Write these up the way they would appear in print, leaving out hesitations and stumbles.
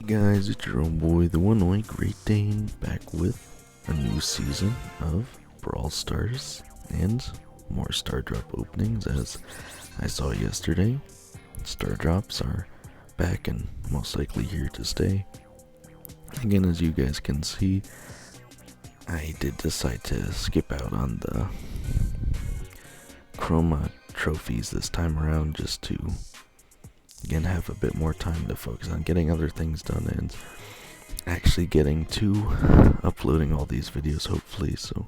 Guys, it's your own boy, the one only Great Dane, back with a new season of Brawl Stars and more Star Drop openings. As I saw yesterday, Star Drops are back and most likely here to stay. Again, as you guys can see, I did decide to skip out on the Chroma trophies this time around just to again have a bit more time to focus on getting other things done and actually getting to uploading all these videos, hopefully. So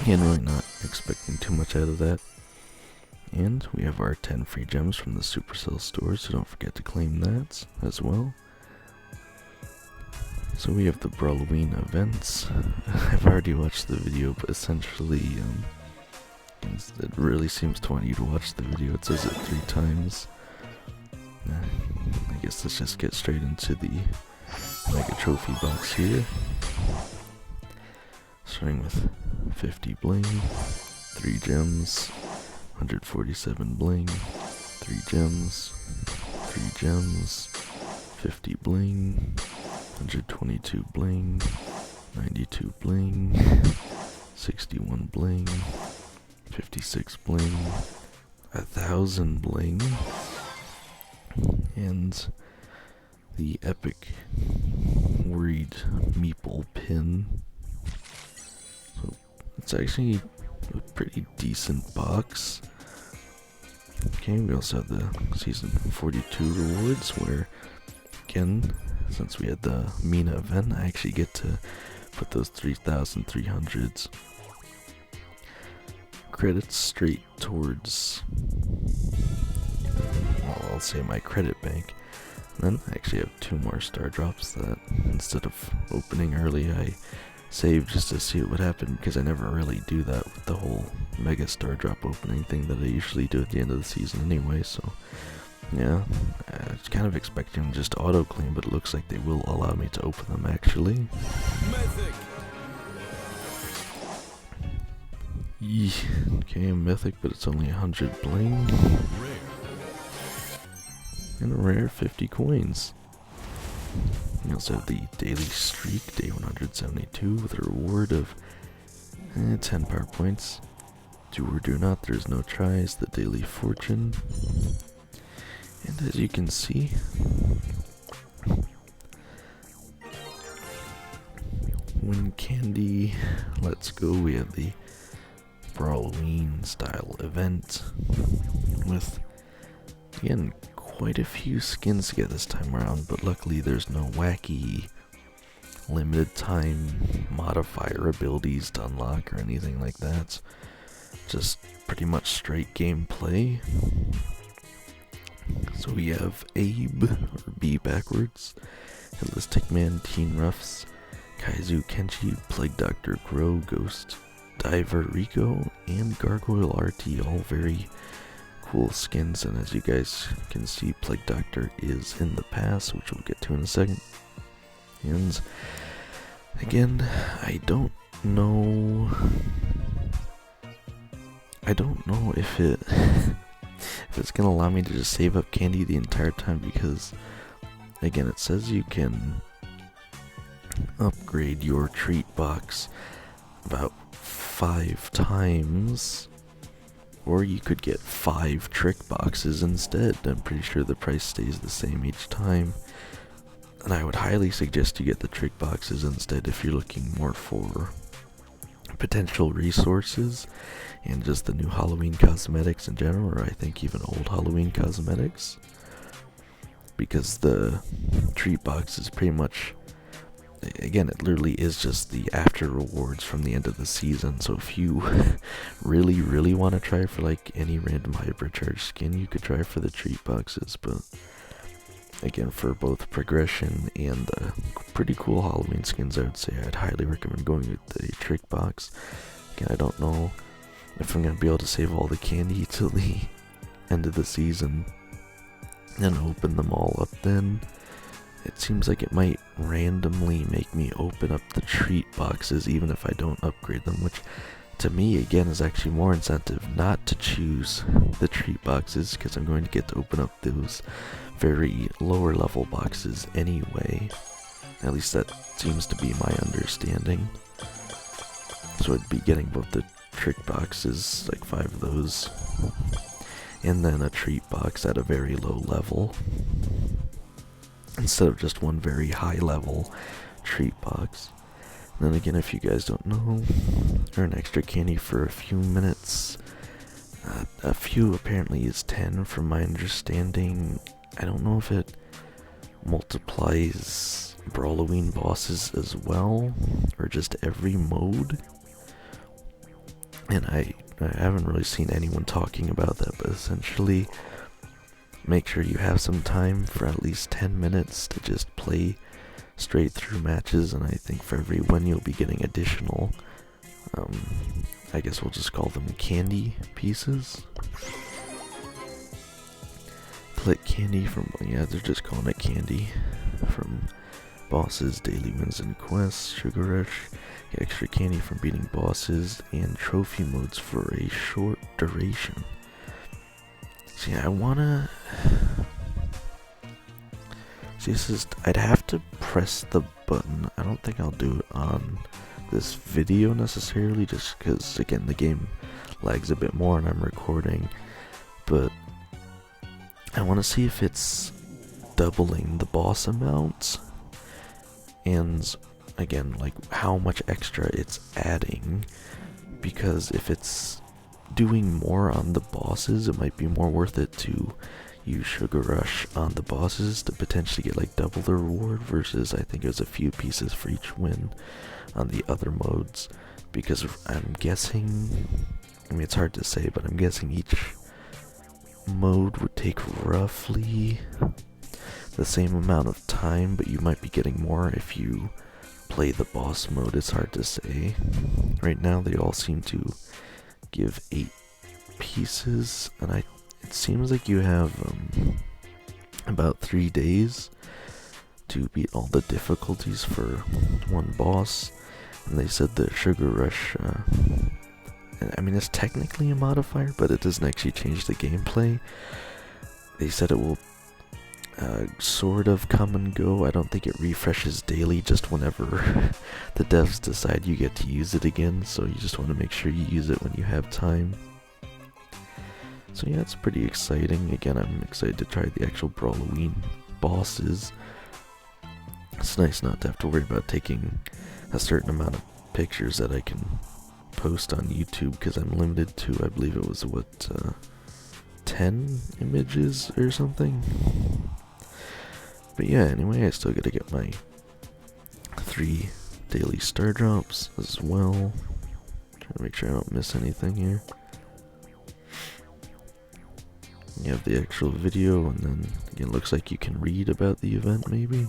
again, really not expecting too much out of that. And we have our 10 free gems from the Supercell store, so don't forget to claim that as well. So we have the Brawloween events. I've already watched the video, but essentially it really seems funny to watch the video. It says it 3 times. I guess let's just get straight into the Mega Trophy box here. Starting with 50 bling, 3 gems, 147 bling, 3 gems, 3 gems, 50 bling, 122 bling, 92 bling, 61 bling, 56 bling, 1000 bling, and the epic worried meeple pin. So it's actually a pretty decent box. Okay, we also have the season 42 rewards, where again, since we had the Mina event, I actually get to put those 3,300s credits straight towards, well, I'll say my credit bank. And then I actually have 2 more star drops that instead of opening early, I saved just to see what would happen, because I never really do that with the whole mega star drop opening thing that I usually do at the end of the season anyway. So yeah, I was kind of expecting them just auto claim, but it looks like they will allow me to open them actually. Mythic. Okay, mythic, but it's only 100 bling. And a rare 50 coins. We also have the daily streak, day 172, with a reward of 10 power points. Do or do not, there's no tries. The daily fortune. And as you can see, when candy lets go, we have the Brawloween style event with, again, quite a few skins to get this time around, but luckily there's no wacky limited time modifier abilities to unlock or anything like that. Just pretty much straight gameplay. So we have Abe, or B backwards, Holistic Man, Teen Ruffs, Kaizu Kenshi, Plague Doctor Grow, Ghost Diver Rico, and Gargoyle RT, all very cool skins. And as you guys can see, Plague Doctor is in the pass, which we'll get to in a second. And again, I don't know if it's gonna allow me to just save up candy the entire time, because again, it says you can upgrade your treat box about 5 times, or you could get 5 trick boxes instead. I'm pretty sure the price stays the same each time, and I would highly suggest you get the trick boxes instead if you're looking more for potential resources and just the new Halloween cosmetics in general, or I think even old Halloween cosmetics, because the treat box is pretty much, again, it literally is just the after rewards from the end of the season. So if you really want to try for like any random hypercharged skin, you could try for the treat boxes. But again, for both progression and pretty cool Halloween skins, I would say I'd highly recommend going with the trick box. Again, I don't know if I'm gonna be able to save all the candy till the end of the season and open them all up then. It seems like it might randomly make me open up the treat boxes even if I don't upgrade them, which to me, again, is actually more incentive not to choose the treat boxes, because I'm going to get to open up those very lower level boxes anyway. At least that seems to be my understanding. So I'd be getting both the trick boxes, like 5 of those, and then a treat box at a very low level, instead of just one very high level treat box. And then again, if you guys don't know, earn extra candy for a few minutes. A few apparently is 10 from my understanding. I don't know if it multiplies Brawloween bosses as well, or just every mode. And I haven't really seen anyone talking about that, but essentially, make sure you have some time for at least 10 minutes to just play straight through matches, and I think for every win you'll be getting additional, I guess we'll just call them candy pieces. Collect candy from, yeah, they're just calling it candy, from bosses, daily wins and quests, sugar rush, get extra candy from beating bosses, and trophy modes for a short duration. So yeah, I wanna... See, I'd have to press the button. I don't think I'll do it on this video necessarily, just because, again, the game lags a bit more and I'm recording. But I want to see if it's doubling the boss amounts, and again, like how much extra it's adding, because if it's doing more on the bosses, it might be more worth it to use Sugar Rush on the bosses to potentially get like double the reward, versus I think it was a few pieces for each win on the other modes, because I'm guessing, I mean, it's hard to say, but I'm guessing each mode would take roughly the same amount of time, but you might be getting more if you play the boss mode. It's hard to say. Right now they all seem to give 8 pieces, and it seems like you have about 3 days to beat all the difficulties for one boss. And they said the Sugar Rush, I mean, it's technically a modifier, but it doesn't actually change the gameplay. They said it will sort of come and go. I don't think it refreshes daily, just whenever the devs decide you get to use it again, so you just want to make sure you use it when you have time. So yeah, it's pretty exciting. Again, I'm excited to try the actual Brawloween bosses. It's nice not to have to worry about taking a certain amount of pictures that I can post on YouTube, because I'm limited to, I believe it was, 10 images or something. But yeah, anyway, I still gotta get my 3 daily star drops as well. Trying to make sure I don't miss anything here. You have the actual video, and then again, it looks like you can read about the event, maybe.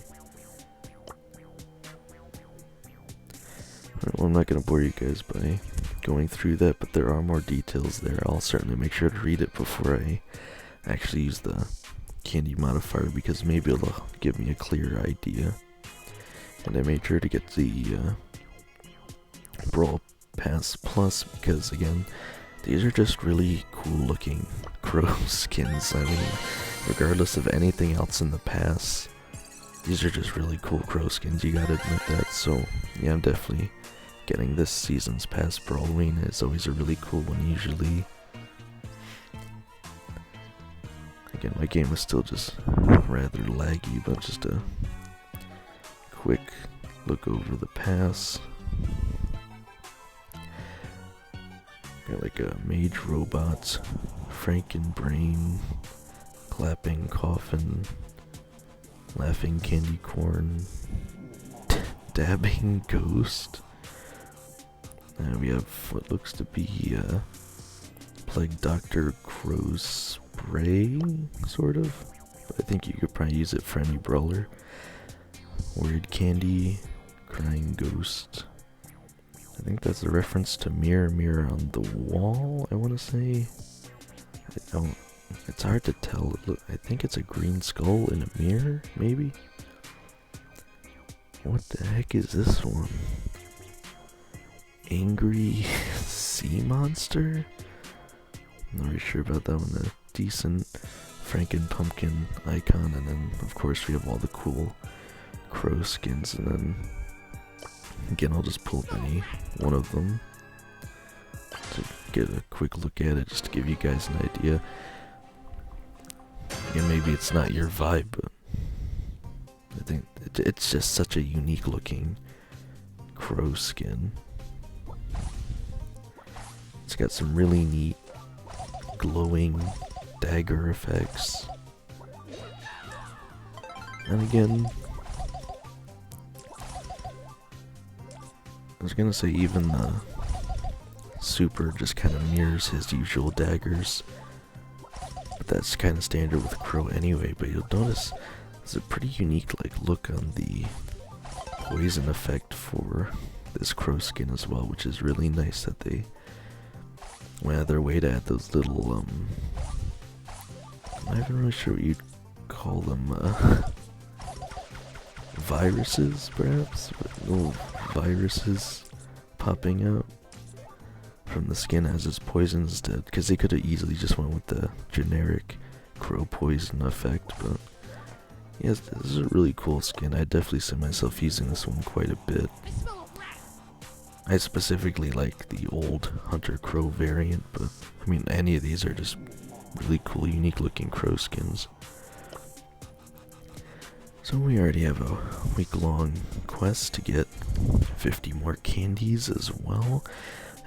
Alright, well, I'm not going to bore you guys by going through that, but there are more details there. I'll certainly make sure to read it before I actually use the candy modifier, because maybe it'll give me a clearer idea. And I made sure to get the Brawl Pass Plus, because again, these are just really cool looking crow skins. I mean, regardless of anything else in the pass, these are just really cool crow skins, you gotta admit that. So yeah, I'm definitely getting this season's pass. Brawloween is always a really cool one usually. Again, my game is still just rather laggy, but just a quick look over the pass. Got like a mage robot, Frankenbrain, clapping coffin, laughing candy corn, dabbing ghost. We have what looks to be Plague Doctor Crow's spray, sort of. But I think you could probably use it for any brawler. Weird candy, crying ghost. I think that's a reference to Mirror Mirror on the Wall, I want to say. It's hard to tell. Look, I think it's a green skull in a mirror, maybe? What the heck is this one? angry sea monster. I'm not really sure about that one. A decent Franken pumpkin icon, and then of course we have all the cool crow skins, and then again I'll just pull up any one of them to get a quick look at it, just to give you guys an idea. Again, maybe it's not your vibe, but I think it's just such a unique looking crow skin. It's got some really neat glowing dagger effects. And again, I was gonna say even the super just kind of mirrors his usual daggers. But that's kind of standard with Crow anyway, but you'll notice there's a pretty unique look on the poison effect for this crow skin as well, which is really nice that they went out of their way to add those little, I'm not even really sure what you'd call them, viruses perhaps? Little viruses popping out from the skin as its poison instead, because they could have easily just went with the generic crow poison effect, but yes, this is a really cool skin. I definitely see myself using this one quite a bit. I specifically like the old Hunter Crow variant, but I mean any of these are just really cool, unique looking crow skins. So we already have a week-long quest to get 50 more candies as well.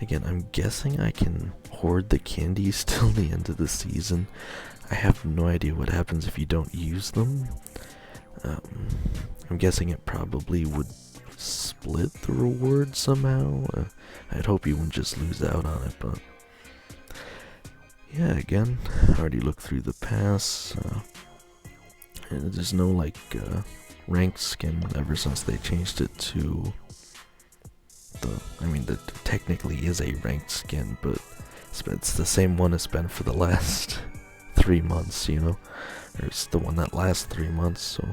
Again, I'm guessing I can hoard the candies till the end of the season. I have no idea what happens if you don't use them. I'm guessing it probably would split the reward somehow. I'd hope you wouldn't just lose out on it, but yeah, again, I already looked through the pass. And there's no ranked skin ever since they changed it to that technically is a ranked skin, but it's the same one it's been for the last 3 months, you know? Or it's the one that lasts 3 months, so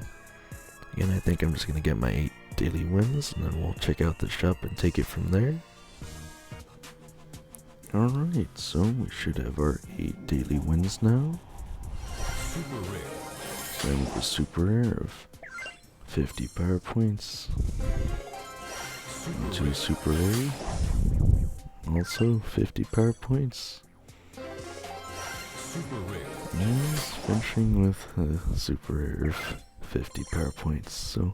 again, I think I'm just gonna get my 8 daily wins, and then we'll check out the shop and take it from there. Alright, so we should have our 8 daily wins now. Super rare. So with the super rare of 50 power points. 2 super rare. Also 50 power points. Super rare. And finishing with a super rare of 50 power points. So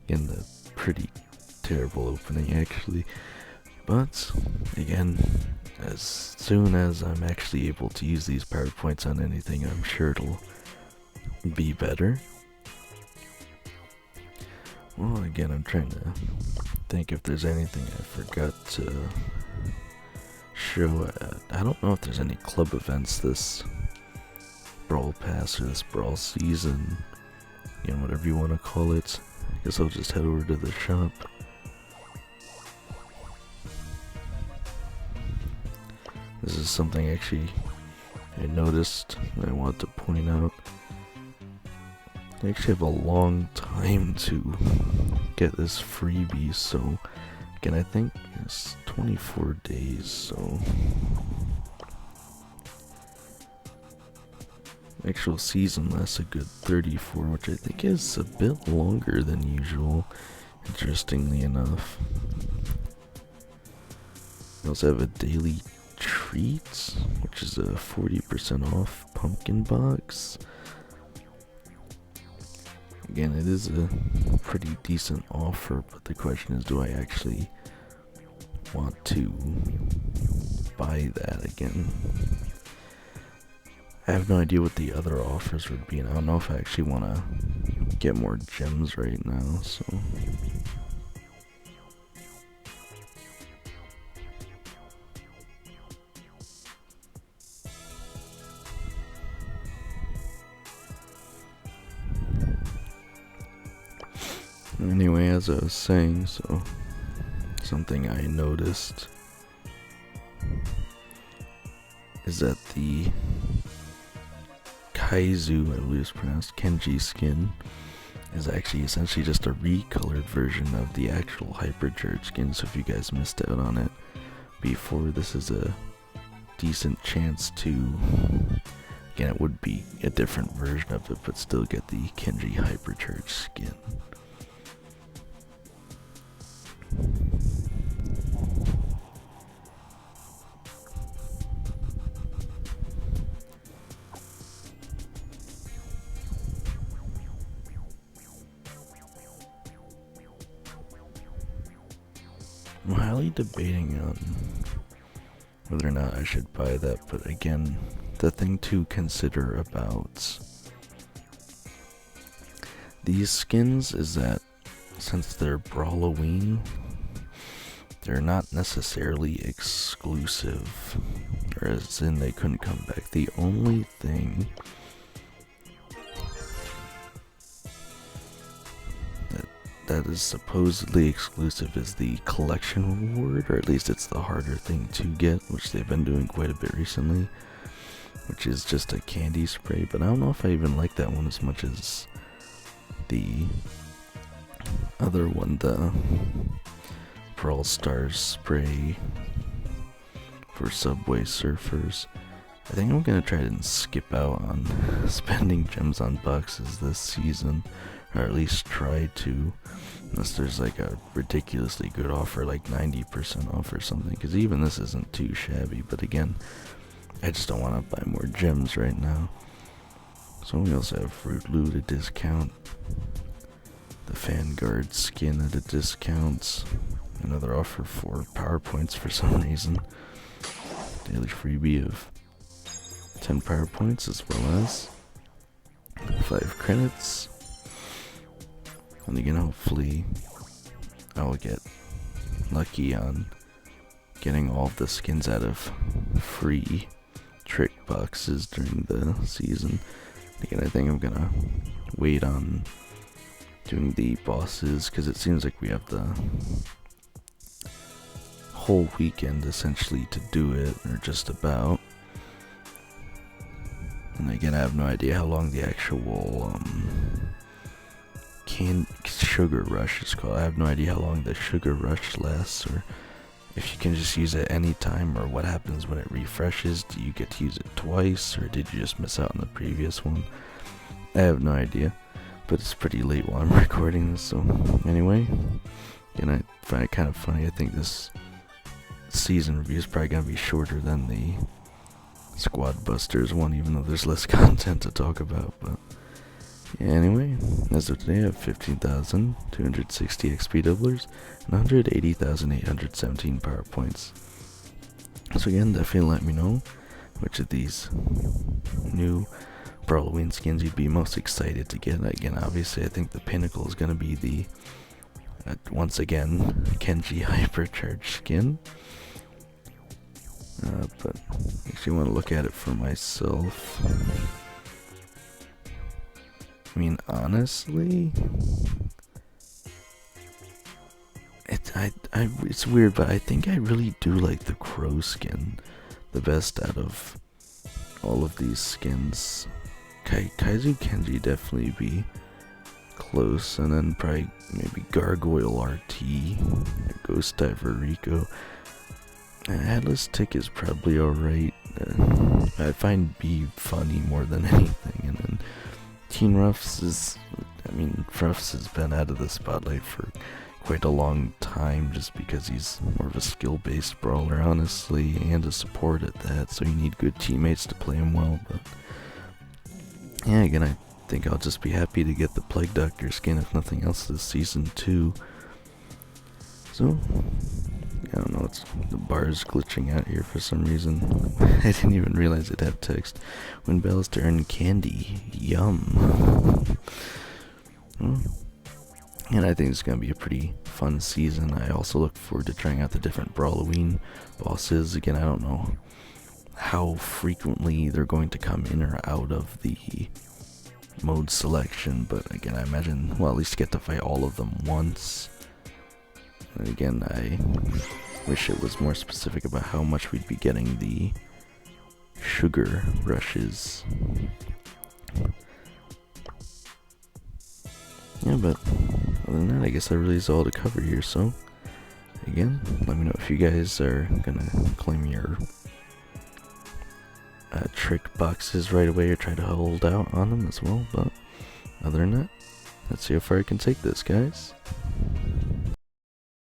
again, a pretty terrible opening actually. But again, as soon as I'm actually able to use these power points on anything, I'm sure it'll be better. Well, again, I'm trying to think if there's anything I forgot to show. I don't know if there's any club events this Brawl Pass or this Brawl season, whatever you want to call it. I guess I'll just head over to the shop. This is something actually I noticed and I want to point out. I actually have a long time to get this freebie, so again, I think it's 24 days, so actual season lasts a good 34, which I think is a bit longer than usual, interestingly enough. I also have a daily treat, which is a 40% off pumpkin box. Again, it is a pretty decent offer, but the question is, do I actually want to buy that again? I have no idea what the other offers would be, and I don't know if I actually want to get more gems right now, so anyway, as I was saying, so something I noticed is that the Kaizu, I believe it's pronounced Kenji skin, is actually essentially just a recolored version of the actual Hypercharge skin, so if you guys missed out on it before, this is a decent chance to, again, it would be a different version of it, but still get the Kenji Hypercharge skin. I'm highly debating on whether or not I should buy that, but again, the thing to consider about these skins is that since they're Brawloween, they're not necessarily exclusive, or as in they couldn't come back. The only thing that is supposedly exclusive is the collection reward, or at least it's the harder thing to get, which they've been doing quite a bit recently, which is just a candy spray. But I don't know if I even like that one as much as the other one, the Brawl Stars spray for Subway Surfers. I think I'm gonna try and skip out on spending gems on boxes this season, or at least try to, unless there's like a ridiculously good offer, like 90% off or something, because even this isn't too shabby. But again, I just don't want to buy more gems right now. So we also have Fruit Loot at discount, the Vanguard skin at a discount, another offer for PowerPoints for some reason, daily freebie of 10 PowerPoints as well as 5 credits. And again, hopefully I will get lucky on getting all of the skins out of free trick boxes during the season. Again, I think I'm gonna wait on doing the bosses, because it seems like we have the whole weekend essentially to do it, or just about. And again, I have no idea how long the actual sugar rush is called. I have no idea how long the sugar rush lasts, or if you can just use it any time, or what happens when it refreshes. Do you get to use it twice, or did you just miss out on the previous one? I have no idea, but it's pretty late while I'm recording this. So anyway, again, I find it kind of funny. I think this season review is probably gonna be shorter than the Squad Busters one, even though there's less content to talk about. But yeah, anyway, as of today I have 15,260 XP doublers and 180,817 power points. So again, definitely let me know which of these new Brawloween skins you'd be most excited to get. Again, obviously I think the pinnacle is going to be the once again Kenji Hypercharge skin. But I actually want to look at it for myself. I mean, honestly, it's weird, but I think I really do like the Crow skin the best out of all of these skins. Kaizu Kenji definitely be close, and then probably maybe Gargoyle RT, Ghost Diver Rico. Atlas Tick is probably alright. I find B funny more than anything, and then Teen Ruffs is, I mean, Ruffs has been out of the spotlight for quite a long time, just because he's more of a skill-based brawler, honestly, and a support at that, so you need good teammates to play him well. But yeah, again, I think I'll just be happy to get the Plague Doctor skin, if nothing else, this season too. So I don't know, the bar is glitching out here for some reason. I didn't even realize it had text. When bells to earn candy, yum. Well, and I think it's going to be a pretty fun season. I also look forward to trying out the different Brawloween bosses. Again, I don't know how frequently they're going to come in or out of the mode selection, but again, I imagine we'll at least get to fight all of them once. And again, I wish it was more specific about how much we'd be getting the sugar rushes. yeah, but other than that, I guess that really is all to cover here. So, again, let me know if you guys are gonna claim your trick boxes right away or try to hold out on them as well. But other than that, let's see how far I can take this, guys.